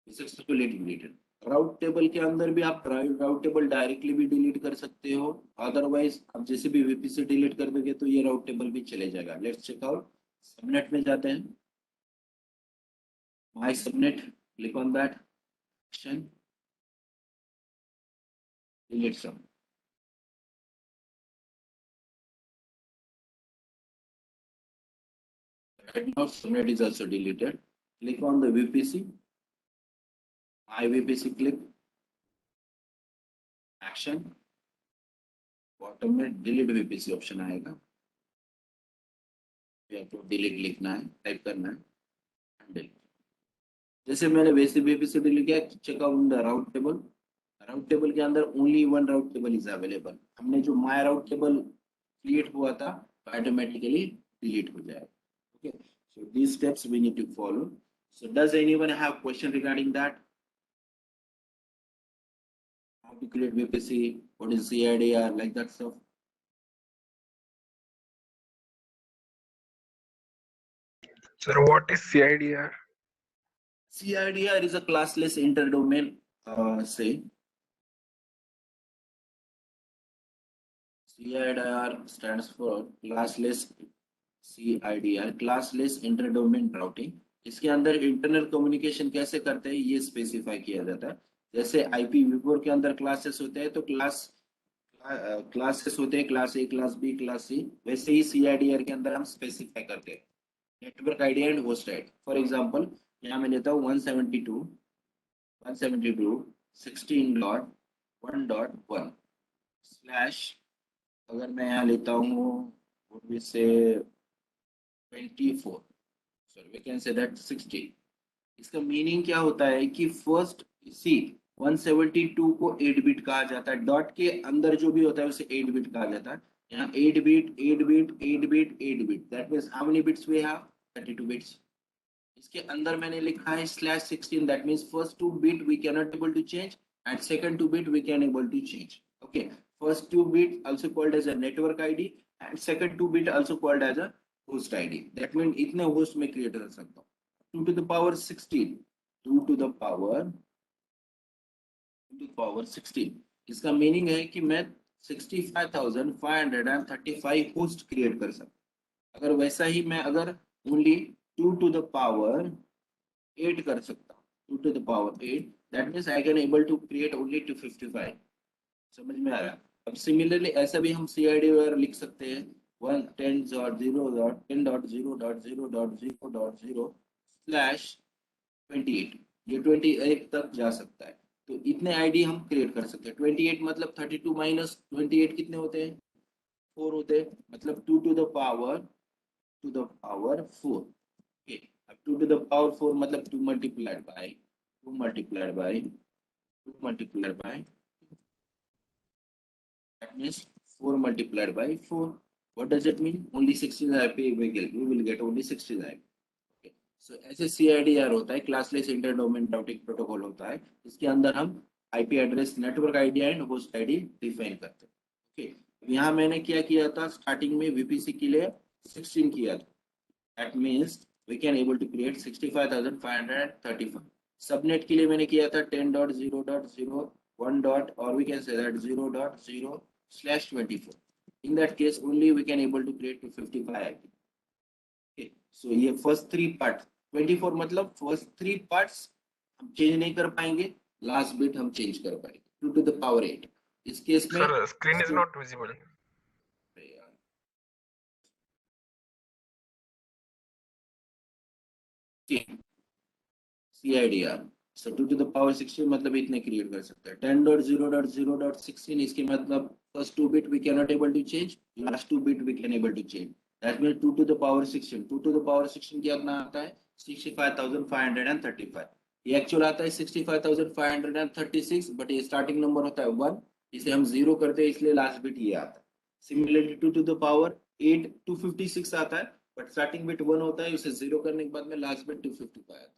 Successfully deleted. Route table के अंदर भी आप राउट टेबल डायरेक्टली भी डिलीट कर सकते हो. अदरवाइज आप जैसे भी VPC डिलीट कर दोगे तो ये राउट टेबल भी चले जाएगा. Let's check out. सबनेट में जाते हैं. My subnet. Click on that. Action delete सब. Right now subnet is also deleted. Click on the VPC. My VPC. Click action. Bottom में डिलीट VPC ऑप्शन आएगा. आपको डिलीट लिखना है, टाइप करना है. डिलीट. जैसे मैंने वैसे VPC डिलीट किया. Check out the route table. Route table के अंदर only one route table is available. हमने जो माय राउट टेबल क्रिएट हुआ था ऑटोमेटिकली डिलीट हो जाएगा. Okay, so these steps we need to follow. So does anyone have question regarding that? How to create VPC, what is CIDR, like that stuff? Sir, what is CIDR? CIDR is a classless interdomain. Say CIDR stands for classless. CIDR classless interdomain routing. इसके अंदर internal communication कैसे करते हैं ये specify किया जाता है. जैसे IPv4 के अंदर क्लासेस होते हैं तो क्लासेस होते हैं, class A, class B, class C. वैसे ही CIDR के अंदर हम स्पेसिफाई करते हैं network ID and host ID. For example यहाँ मैं लेता हूँ 172.16.1.1 स्लैश. अगर मैं यहाँ लेता हूँ would we say 24, sorry we can say that 16. इसका मीनिंग क्या होता है कि फर्स्ट सी 172 को 8 बिट कहा जाता है, डॉट के अंदर जो भी होता है उसे 8 बिट कहा जाता है। यहाँ 8 bit 8 bit 8 bit 8 bit, that means how many bits we have, 32 bits. इसके अंदर मैंने लिखा है /16, that means first 2 bit we can not able to change and second 2 bit we can able to change. Okay, first 2 bit also called as a network ID and second 2 bit also called as a host ID, that means इतने host में create कर सकता हूँ। 2 to the power 16, 2 to the power 16, इसका meaning है कि मैं 65,535 host create कर सकता। अगर वैसा ही मैं अगर ओनली 2 to the power 8 कर सकता हूँ, 2 to the power 8, that means I can able to create only 255। समझ में आ रहा है? अब सिमिलरली ऐसा भी हम CID वगैरह लिख सकते हैं 1 10.0.10.0.0.0/28, ये 28 तक जा सकता है। तो इतने आईडी हम क्रिएट कर सकते हैं। 28 मतलब 32 माइनस 28 कितने होते हैं, 4 होते हैं, मतलब 2 to the power 4। ओके, अब 2 to the power 4 मतलब 2 multiplied by 2 multiplied by 2 multiplied by, that means 4 multiplied by 4. What does it mean? Only 16 IP we will get only 16 IP. Okay. So ऐसे CIDR होता है, classless inter domain routing protocol होता है, इसके अंदर हम IP address, network ID and host ID define करते हैं। ओके, यहाँ मैंने क्या किया था, स्टार्टिंग में VPC के लिए 16 किया था, that means we can able to create 65,535। Subnet के लिए मैंने किया था 10.0.0.1 dot, or we can say that 0.0/24। in that case only we can able to create 255 IP। okay, so ये फर्स्ट 3 पार्ट 24 मतलब फर्स्ट 3 पार्ट्स हम चेंज नहीं कर पाएंगे, लास्ट बिट हम चेंज कर पाएंगे 2 to the power 8। इस केस में Sir, screen is not visible. CIDR, so 2 to the power 16 मतलब इतने क्रिएट कर सकते हैं। 10.0.0.16, इसके मतलब first 2 bit we can not able to change, last 2 bit we can able to change, that means 2 to the power 16, 2 to the power 16 कितना आता है, 65,535। ये एक्चुअल आता है 65,536, बट ये स्टार्टिंग नंबर होता है 1, इसे हम 0 करते हैं इसलिए लास्ट बिट ये आता है। सिमिलरली 2 to the power 8 256 आता है, बट स्टार्टिंग बिट 1 होता है, इसे 0 करने के बाद में लास्ट बिट 255 आता है।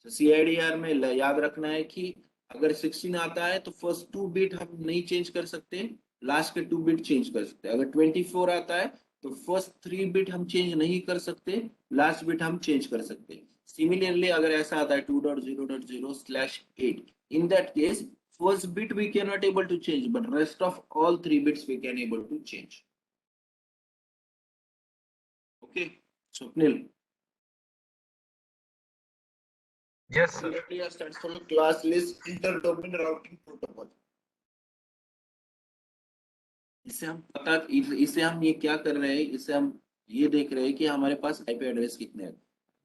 तो CIDR में याद रखना है कि अगर 16 आता है तो फर्स्ट 2 बिट हम नहीं चेंज कर सकते, लास्ट के 2 बिट चेंज कर सकते हैं। अगर 24 आता है तो फर्स्ट 3 बिट हम चेंज नहीं कर सकते, लास्ट बिट हम चेंज कर सकते हैं। सिमिलरली अगर ऐसा आता है 2.0.0/8, in that case first bit we cannot able to change, but rest of all 3 bits we can able to change. Okay, Swapnil. Yes, sir. CIDR stands for classless inter-domain routing protocol. इससे हम ये क्या कर रहे हैं, इससे हम ये देख रहे हैं कि हमारे पास IP एड्रेस कितने हैं।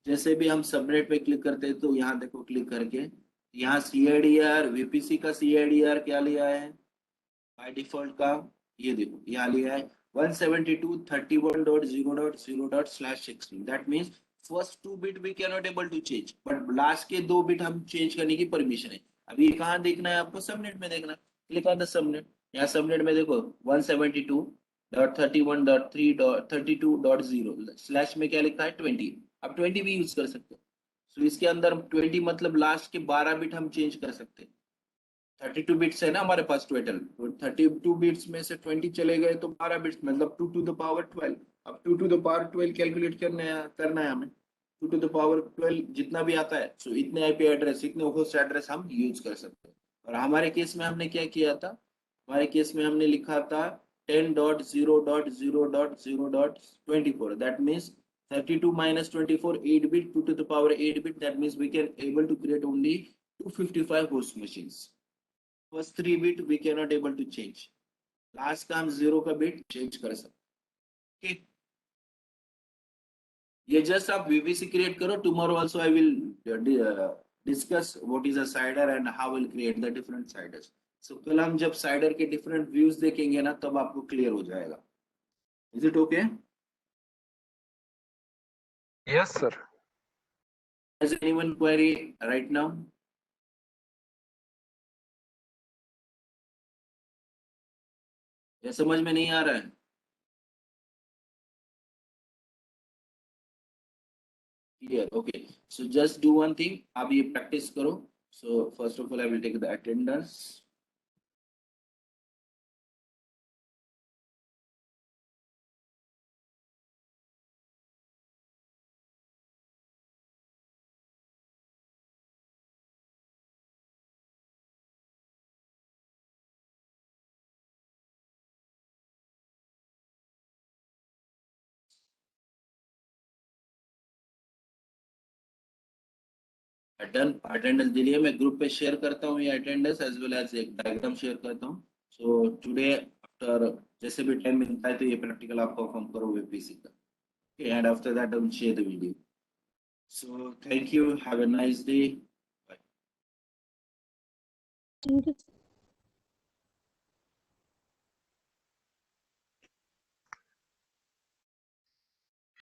जैसे भी हम सबनेट पे क्लिक करते हैं तो यहाँ देखो क्लिक करके यहाँ CIDR VPC का CIDR क्या लिया है बाय डिफॉल्ट का, ये देखो यहाँ लिया है 172.31.0.0/16, that means first 2 bit we can not able to change, but last के 2 बिट हम चेंज करने की परमिशन है। अभी कहाँ देखना है आपको, सबनेट में देखना, क्लिक ऑन द सबनेट। यहाँ सबनेट में देखो 172.30.3.32.0 स्लैश में क्या लिखा है 20, अब 20 भी यूज कर सकते हो। तो इसके अंदर 20 मतलब लास्ट के 12 बिट हम चेंज कर सकते हैं। 32 बिट्स है ना हमारे पास टोटल, तो 32 बिट्स में से 20 चले गए तो 12 बिट्स मतलब 2 to the power 12। अब 2 to the power 12 कैलकुलेट करना है हमें, 2 to the power 12 जितना भी आता है, सो इतने IP एड्रेस, इतने होस्ट एड्रेस हम यूज कर सकते हैं। और हमारे केस में हमने क्या किया था, हमारे केस में हमने लिखा था 10.0.0.0.24, that means 32 minus 24 8 bit, 2 to the power 8 bit, that means we can able to create only 255 host machines। First 3 bit we can not able to change, last का हम 0 का बिट चेंज कर सकते। okay? ये जस्ट आप VPC create करो, tomorrow also I will discuss what is a CIDR and how will create the different CIDRs. So कल हम जब साइडर के डिफरेंट व्यूज देखेंगे ना तब आपको क्लियर हो जाएगा। Is it okay? Yes, sir. Has anyone query right now? या समझ में नहीं आ रहा है? Clear. Okay. So just do one thing. आप ये practice करो. So first of all, I will take the attendance. Done attendance दिलिए मैं ग्रुप पे शेयर करता हूँ ये अटेंडेंस एज वेल एज एक डायग्राम शेयर करता हूँ सो टुडे आफ्टर जैसे भी टाइम मिलता है तो ये प्रैक्टिकल आप परफॉर्म करो वेबपीसी का and after that I will share the video so thank you have a nice day Thank you.